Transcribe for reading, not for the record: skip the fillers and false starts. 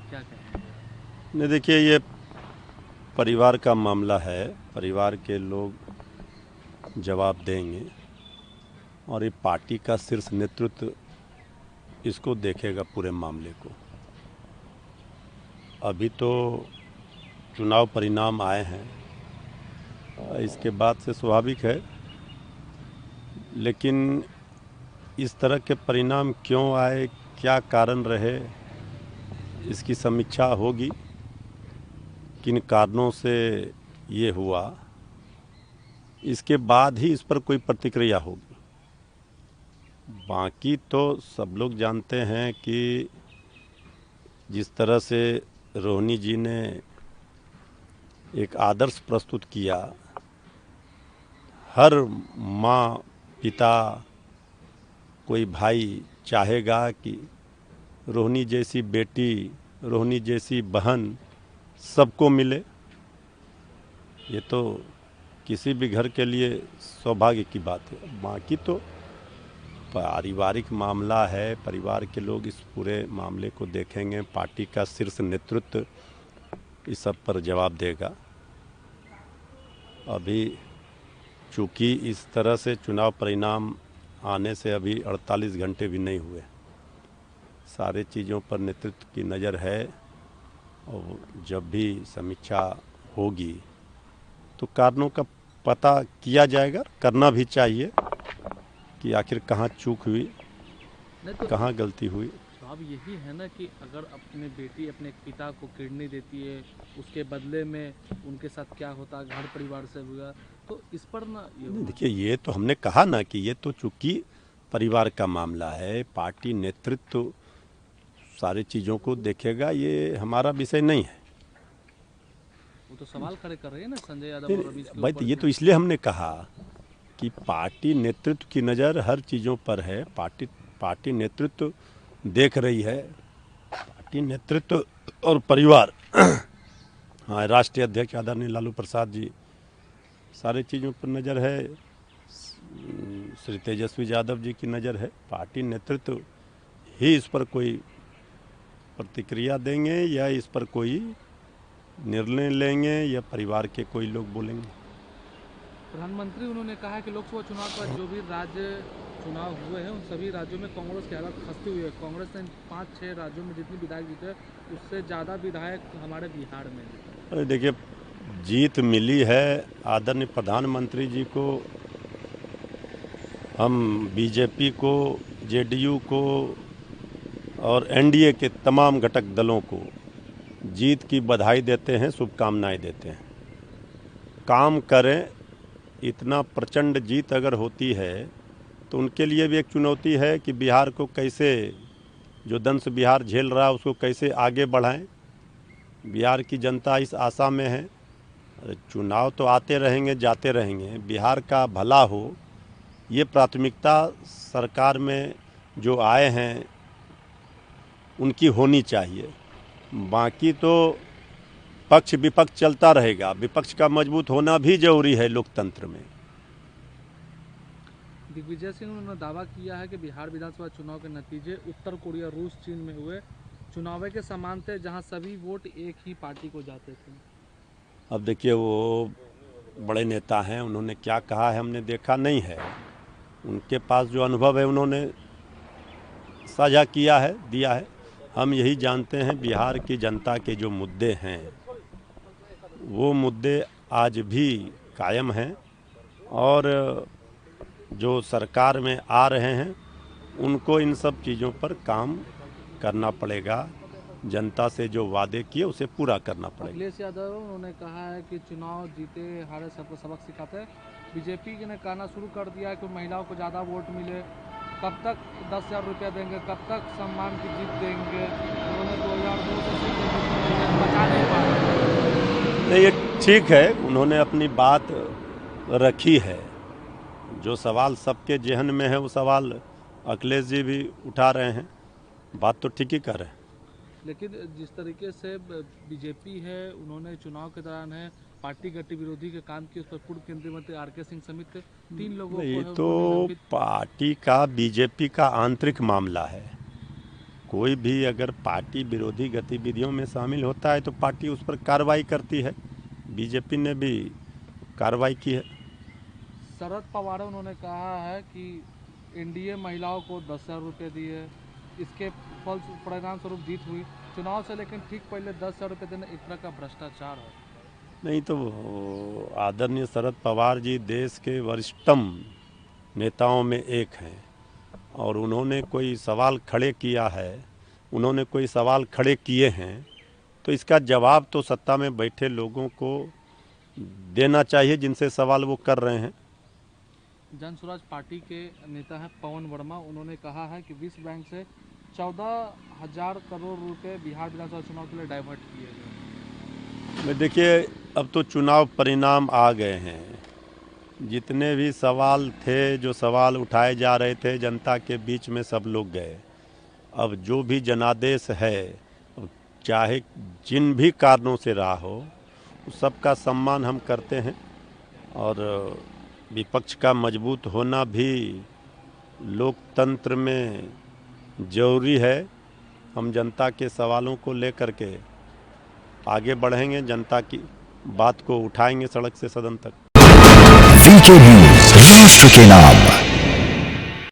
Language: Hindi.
क्या कहेंगे? नहीं, देखिए, ये परिवार का मामला है। परिवार के लोग जवाब देंगे और ये पार्टी का शीर्ष नेतृत्व इसको देखेगा पूरे मामले को। अभी तो चुनाव परिणाम आए हैं, इसके बाद से स्वाभाविक है, लेकिन इस तरह के परिणाम क्यों आए, क्या कारण रहे, इसकी समीक्षा होगी। किन कारणों से ये हुआ, इसके बाद ही इस पर कोई प्रतिक्रिया होगी। बाकी तो सब लोग जानते हैं कि जिस तरह से रोहिणी जी ने एक आदर्श प्रस्तुत किया, हर माँ, पिता, कोई भाई चाहेगा कि रोहिणी जैसी बेटी, रोहिणी जैसी बहन सबको मिले। ये तो किसी भी घर के लिए सौभाग्य की बात है। बाकी तो पारिवारिक मामला है, परिवार के लोग इस पूरे मामले को देखेंगे, पार्टी का शीर्ष नेतृत्व इस सब पर जवाब देगा। अभी चूँकि इस तरह से चुनाव परिणाम आने से अभी 48 घंटे भी नहीं हुए, सारे चीज़ों पर नेतृत्व की नज़र है और जब भी समीक्षा होगी तो कारणों का पता किया जाएगा, करना भी चाहिए कि आखिर कहाँ चूक हुई, नहीं तो कहाँ गलती हुई। अब यही है ना कि अगर अपने बेटी अपने पिता को किडनी देती है, उसके बदले में उनके साथ क्या होता, घर परिवार से हुआ, तो इस पर ना ये नहीं, होना देखिए, चाहिए। ये तो हमने कहा ना कि ये तो चूंकि परिवार का मामला है, पार्टी नेतृत्व सारी चीज़ों को देखेगा, ये हमारा विषय नहीं है। वो तो सवाल खड़े कर रही है ना संजय यादव नहीं, और रवीश के भाई, तो ऊपर ये कि तो इसलिए हमने कहा कि पार्टी नेतृत्व की नज़र हर चीज़ों पर है। पार्टी नेतृत्व देख रही है, पार्टी नेतृत्व और परिवार, हाँ, राष्ट्रीय अध्यक्ष आदरणीय लालू प्रसाद जी, सारी चीज़ों पर नज़र है। श्री तेजस्वी यादव जी की नज़र है। पार्टी नेतृत्व ही इस पर कोई प्रतिक्रिया देंगे या इस पर कोई निर्णय लेंगे या परिवार के कोई लोग बोलेंगे। प्रधानमंत्री उन्होंने कहा कि लोकसभा चुनाव के बाद जो भी राज्य चुनाव हुए हैं उन सभी राज्यों में कांग्रेस की हालत खस्ती हुई है। कांग्रेस ने 5-6 राज्यों में जितनी विधायक जीते उससे ज़्यादा विधायक हमारे बिहार में जीते। अरे देखिए, जीत मिली है आदरणीय प्रधानमंत्री जी को, हम बीजेपी को, जेडीयू को और एनडीए के तमाम घटक दलों को जीत की बधाई देते हैं, शुभकामनाएं देते हैं। काम करें, इतना प्रचंड जीत अगर होती है तो उनके लिए भी एक चुनौती है कि बिहार को कैसे, जो दंश बिहार झेल रहा है उसको कैसे आगे बढ़ाएं। बिहार की जनता इस आशा में है। चुनाव तो आते रहेंगे, जाते रहेंगे, बिहार का भला हो, ये प्राथमिकता सरकार में जो आए हैं उनकी होनी चाहिए। बाकी तो पक्ष विपक्ष चलता रहेगा, विपक्ष का मजबूत होना भी जरूरी है लोकतंत्र में। दिग्विजय सिंह ने दावा किया है कि बिहार विधानसभा चुनाव के नतीजे उत्तर कोरिया, रूस, चीन में हुए चुनाव के समान थे, जहां सभी वोट एक ही पार्टी को जाते थे। अब देखिए, वो बड़े नेता हैं, उन्होंने क्या कहा है हमने देखा नहीं है। उनके पास जो अनुभव है उन्होंने साझा किया है, दिया है। हम यही जानते हैं बिहार की जनता के जो मुद्दे हैं वो मुद्दे आज भी कायम हैं और जो सरकार में आ रहे हैं उनको इन सब चीज़ों पर काम करना पड़ेगा। जनता से जो वादे किए उसे पूरा करना पड़ेगा। अखिलेश यादव उन्होंने कहा है कि चुनाव जीते हारे सबको सबक सिखाते हैं। बीजेपी ने कहना शुरू कर दिया है कि महिलाओं को ज़्यादा वोट मिले, कब तक 10,000 रुपया देंगे, कब तक सम्मान की जीत देंगे। उन्होंने 2002 से सिर्फ बचा नहीं पा रहे। नहीं, ये ठीक है, उन्होंने अपनी बात रखी है। जो सवाल सबके जहन में है वो सवाल अखिलेश जी भी उठा रहे हैं, बात तो ठीक ही कर रहे हैं। लेकिन जिस तरीके से बीजेपी है, उन्होंने चुनाव के दौरान है पार्टी गति विरोधी के काम किए, उस पर पूर्व केंद्रीय मंत्री आर.के. सिंह समेत 3 लोगों को ये है तो उनको निलंबित। पार्टी का, बीजेपी का आंतरिक मामला है। कोई भी अगर पार्टी विरोधी गतिविधियों में शामिल होता है तो पार्टी उस पर कार्रवाई करती है। बीजेपी ने भी कार्रवाई की है। शरद पवार उन्होंने कहा है कि एनडीए महिलाओं को 10,000 रुपये दिए, इसके फल परिणाम स्वरूप जीत हुई चुनाव से, लेकिन ठीक पहले 10,000 रुपये देना एक तरह का भ्रष्टाचार है। नहीं तो आदरणीय शरद पवार जी देश के वरिष्ठतम नेताओं में एक हैं और उन्होंने कोई सवाल खड़े किया है, उन्होंने कोई सवाल खड़े किए हैं तो इसका जवाब तो सत्ता में बैठे लोगों को देना चाहिए जिनसे सवाल वो कर रहे हैं। जन स्वराज पार्टी के नेता हैं पवन वर्मा, उन्होंने कहा है कि विश्व बैंक से 14,000 करोड़ रुपए बिहार विधानसभा चुनाव के लिए डाइवर्ट किए गए। देखिए अब तो चुनाव परिणाम आ गए हैं, जितने भी सवाल थे, जो सवाल उठाए जा रहे थे जनता के बीच में सब लोग गए। अब जो भी जनादेश है, चाहे जिन भी कारणों से रहा हो, उस सबका सम्मान हम करते हैं और विपक्ष का मजबूत होना भी लोकतंत्र में ज़रूरी है। हम जनता के सवालों को लेकर के आगे बढ़ेंगे, जनता की बात को उठाएंगे सड़क से सदन तक। वीके न्यूज़, राष्ट्र के नाम।